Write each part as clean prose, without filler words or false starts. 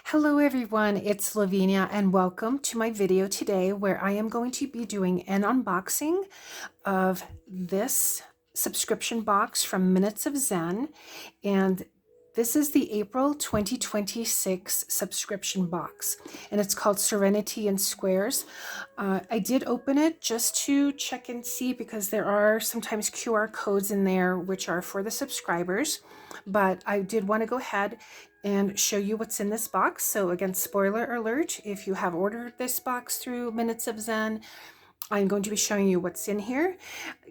Hello everyone, it's Lavinia and welcome to my video today where I am going to be doing an unboxing of this subscription box from Minutes of Zen, and this is the April 2026 subscription box and it's called Serenity in Squares. I did open it just to check and see because there are sometimes QR codes in there which are for the subscribers, but I did want to go ahead and show you what's in this box. So again, spoiler alert, if you have ordered this box through Minutes of Zen, I'm going to be showing you what's in here.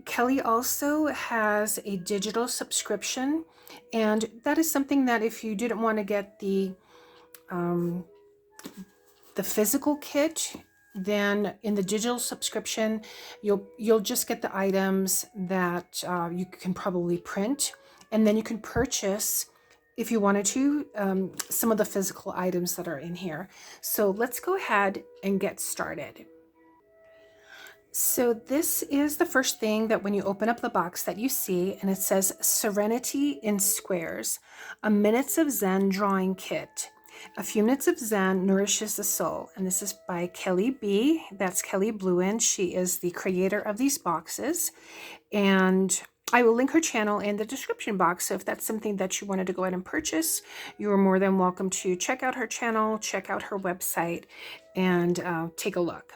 Kelly also has a digital subscription, and that is something that if you didn't want to get the physical kit, then in the digital subscription, you'll just get the items that you can probably print, and then you can purchase, if you wanted to, some of the physical items that are in here. So let's go ahead and get started. So this is the first thing that when you open up the box that you see, and it says Serenity in Squares, a Minutes of Zen drawing kit. A few minutes of Zen nourishes the soul. And this is by Kelly B. That's Kelly Bluen. She is the creator of these boxes. And I will link her channel in the description box. So if that's something that you wanted to go ahead and purchase, you are more than welcome to check out her channel, check out her website, and take a look.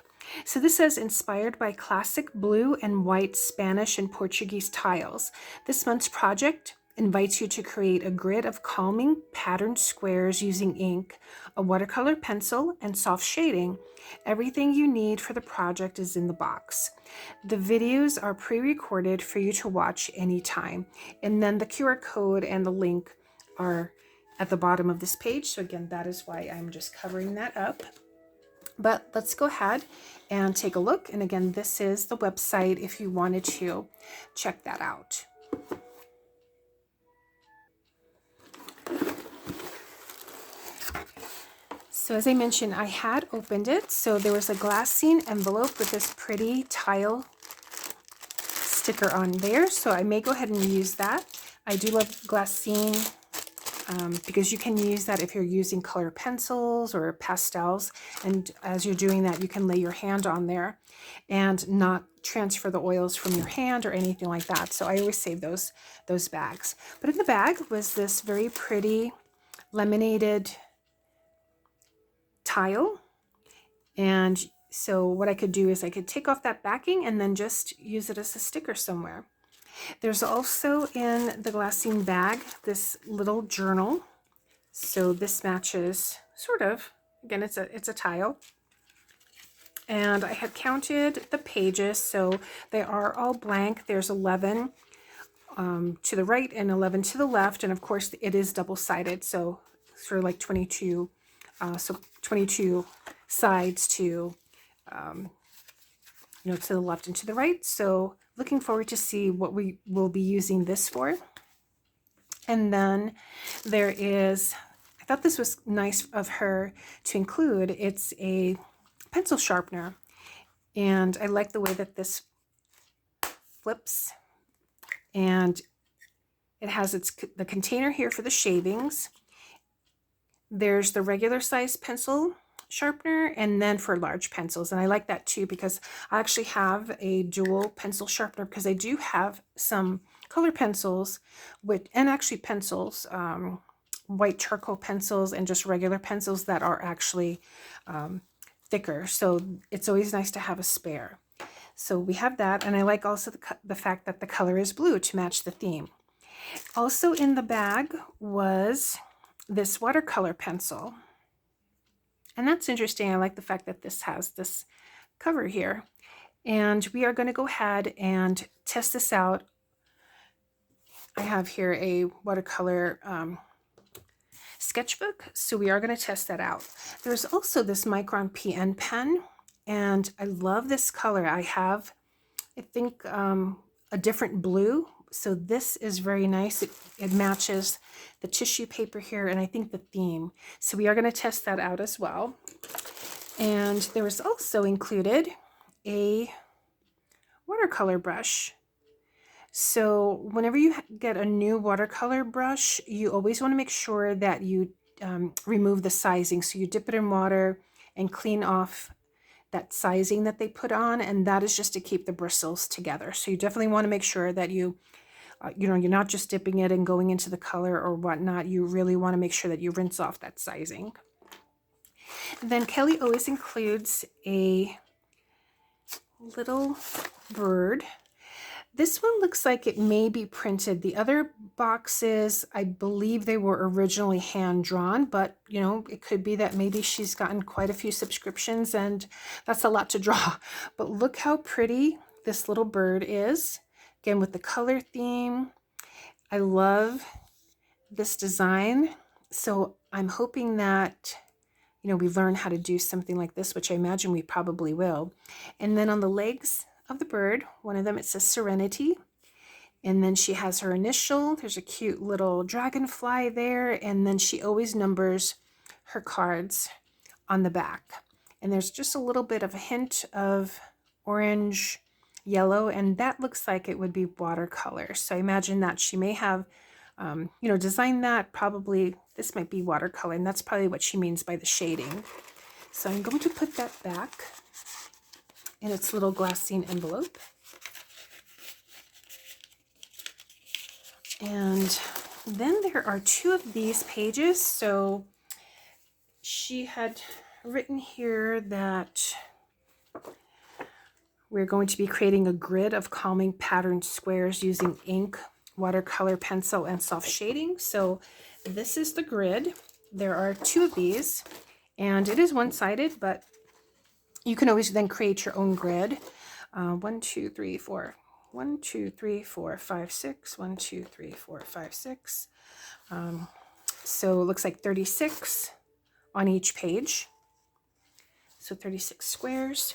So this says, inspired by classic blue and white Spanish and Portuguese tiles, this month's project invites you to create a grid of calming patterned squares using ink, a watercolor pencil, and soft shading. Everything you need for the project is in the box. The videos are pre-recorded for you to watch anytime, and then the QR code and the link are at the bottom of this page. So again, that is why I'm just covering that up. But let's go ahead and take a look. And again, this is the website if you wanted to check that out. So as I mentioned, I had opened it. So there was a glassine envelope with this pretty tile sticker on there. So I may go ahead and use that. I do love glassine because you can use that if you're using color pencils or pastels. And as you're doing that, you can lay your hand on there and not transfer the oils from your hand or anything like that. So I always save those bags. But in the bag was this very pretty laminated tile. And so what I could do is I could take off that backing and then just use it as a sticker somewhere. There's also in the glassine bag this little journal. So this matches sort of, again, it's a tile. And I had counted the pages, so they are all blank. There's 11 to the right and 11 to the left. And of course it is double-sided, so sort of like 22, so 22 sides to, to the left and to the right. So looking forward to see what we will be using this for. And then there is, I thought this was nice of her to include, it's a pencil sharpener. And I like the way that this flips. And it has the container here for the shavings. There's the regular size pencil sharpener, and then for large pencils. And I like that too because I actually have a dual pencil sharpener because I do have some color pencils and actually pencils, white charcoal pencils and just regular pencils that are actually thicker. So it's always nice to have a spare. So we have that, and I like also the fact that the color is blue to match the theme. Also in the bag was this watercolor pencil. And that's interesting. I like the fact that this has this cover here. And we are going to go ahead and test this out. I have here a watercolor sketchbook, so we are going to test that out. There's also this Micron PN pen, and I love this color. I have, I think, a different blue. So this is very nice. It matches the tissue paper here and I think the theme. So we are going to test that out as well. And there was also included a watercolor brush. So whenever you get a new watercolor brush, you always want to make sure that you remove the sizing. So you dip it in water and clean off that sizing that they put on, and that is just to keep the bristles together. So you definitely want to make sure that you you're not just dipping it and going into the color or whatnot. You really want to make sure that you rinse off that sizing. Then Kelly always includes a little bird. This one looks like it may be printed. The other boxes, I believe they were originally hand drawn, but it could be that maybe she's gotten quite a few subscriptions and that's a lot to draw. But look how pretty this little bird is. Again, with the color theme. I love this design. So I'm hoping that we learn how to do something like this, which I imagine we probably will. And then on the legs of the bird, one of them, it says Serenity. And then she has her initial. There's a cute little dragonfly there. And then she always numbers her cards on the back. And there's just a little bit of a hint of orange, yellow, and that looks like it would be watercolor. So I imagine that she may have designed that. Probably this might be watercolor, and that's probably what she means by the shading. So I'm going to put that back in its little glassine envelope. And then there are 2 of these pages. So she had written here that we're going to be creating a grid of calming patterned squares using ink, watercolor, pencil, and soft shading. So this is the grid. There are 2 of these, and it is one-sided, but you can always then create your own grid. 1, 2, 3, 4. 1, 2, 3, 4, 5, 6. 1, 2, 3, 4, 5, 6. So it looks like 36 on each page. So 36 squares.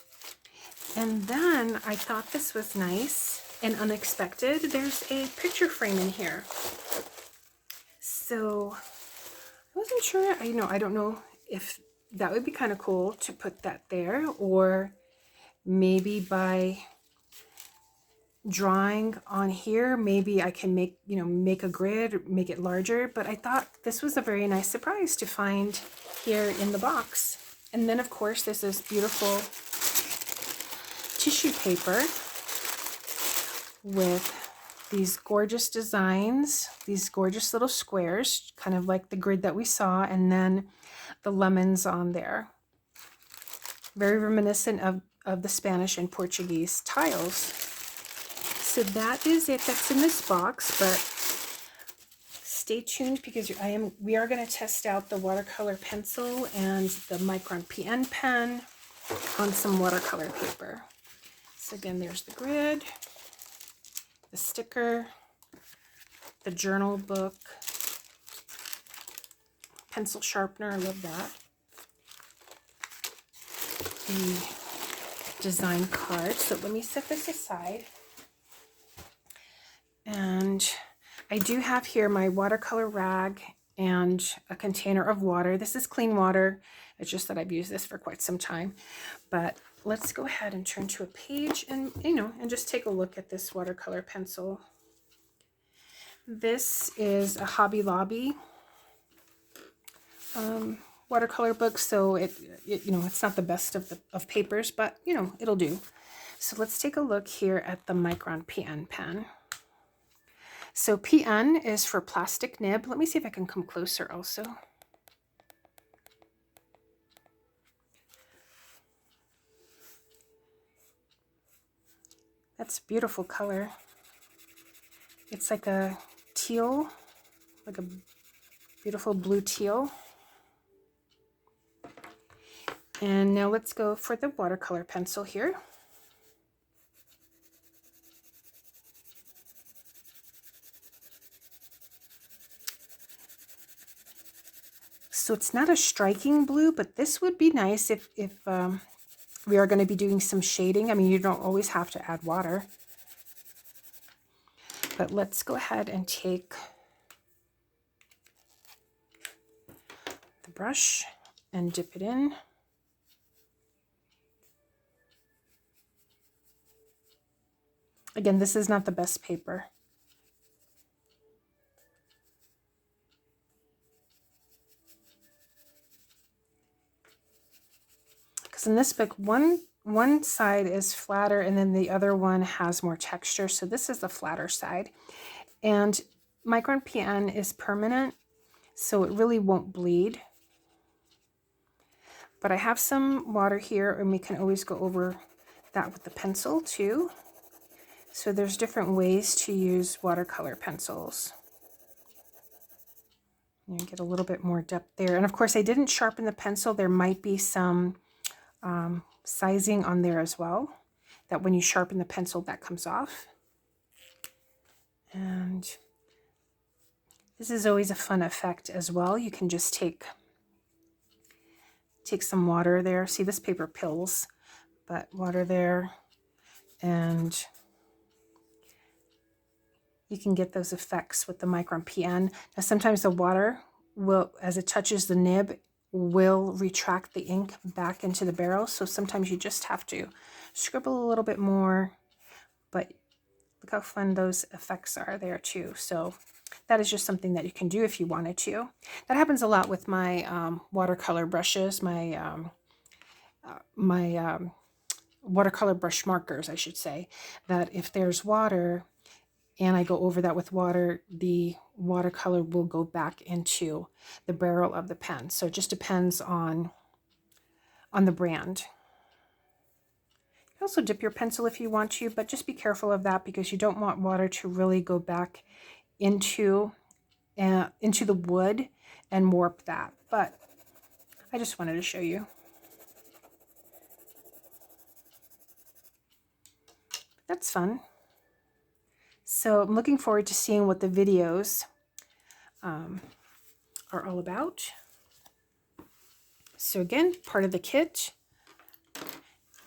And then I thought this was nice and unexpected. There's a picture frame in here. So I wasn't sure, I don't know if that would be kind of cool to put that there, or maybe by drawing on here, maybe I can make a grid, make it larger. But I thought this was a very nice surprise to find here in the box. And then of course there's this beautiful tissue paper with these gorgeous designs, these gorgeous little squares, kind of like the grid that we saw, and then the lemons on there. Very reminiscent of the Spanish and Portuguese tiles. So that is it that's in this box, but stay tuned because we are going to test out the watercolor pencil and the Micron PN pen on some watercolor paper. So again, there's the grid, the sticker, the journal book, pencil sharpener, I love that, the design card. So let me set this aside. And I do have here my watercolor rag and a container of water. This is clean water. It's just that I've used this for quite some time. But let's go ahead and turn to a page and, and just take a look at this watercolor pencil. This is a Hobby Lobby watercolor book, so it's not the best of papers, but it'll do. So let's take a look here at the Micron PN pen. So PN is for plastic nib. Let me see if I can come closer also. That's a beautiful color. It's like a teal, like a beautiful blue teal. And now let's go for the watercolor pencil here. So it's not a striking blue, but this would be nice if we are going to be doing some shading. I mean, you don't always have to add water. But let's go ahead and take the brush and dip it in. Again, this is not the best paper. Because in this book, one side is flatter and then the other one has more texture. So this is the flatter side. And Micron PN is permanent, so it really won't bleed. But I have some water here, and we can always go over that with the pencil too. So there's different ways to use watercolor pencils. You get a little bit more depth there. And of course, I didn't sharpen the pencil. There might be some sizing on there as well, that when you sharpen the pencil, that comes off. And this is always a fun effect as well. You can just take some water there. See, this paper pills, but water there, and you can get those effects with the Micron PN. Now, sometimes the water will, as it touches the nib, will retract the ink back into the barrel. So sometimes you just have to scribble a little bit more, but look how fun those effects are there too. So that is just something that you can do if you wanted to. That happens a lot with my watercolor brushes, my watercolor brush markers, I should say, that if there's water and I go over that with water, the watercolor will go back into the barrel of the pen. So it just depends on the brand. You can also dip your pencil if you want to, but just be careful of that because you don't want water to really go back into the wood and warp that. But I just wanted to show you. That's fun. So I'm looking forward to seeing what the videos are all about. So again, part of the kit,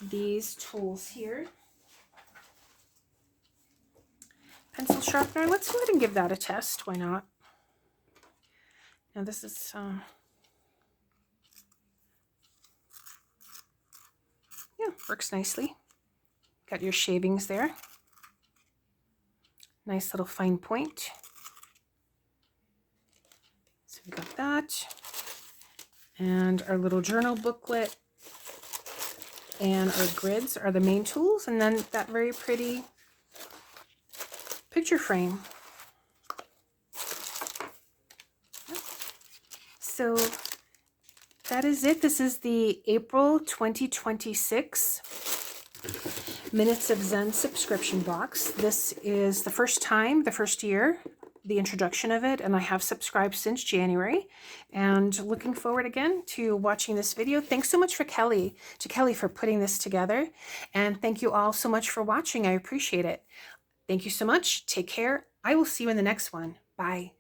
these tools here. Pencil sharpener, let's go ahead and give that a test, why not? Now this is, yeah, works nicely. Got your shavings there. Nice little fine point. So we got that. And our little journal booklet and our grids are the main tools. And then that very pretty picture frame. So that is it. This is the April 2026 Minutes of Zen subscription box. This is the first year, the introduction of it, and I have subscribed since January, and looking forward again to watching this video. Thanks so much to Kelly for putting this together, and thank you all so much for watching. I appreciate it. Thank you so much. Take care. I will see you in the next one. Bye.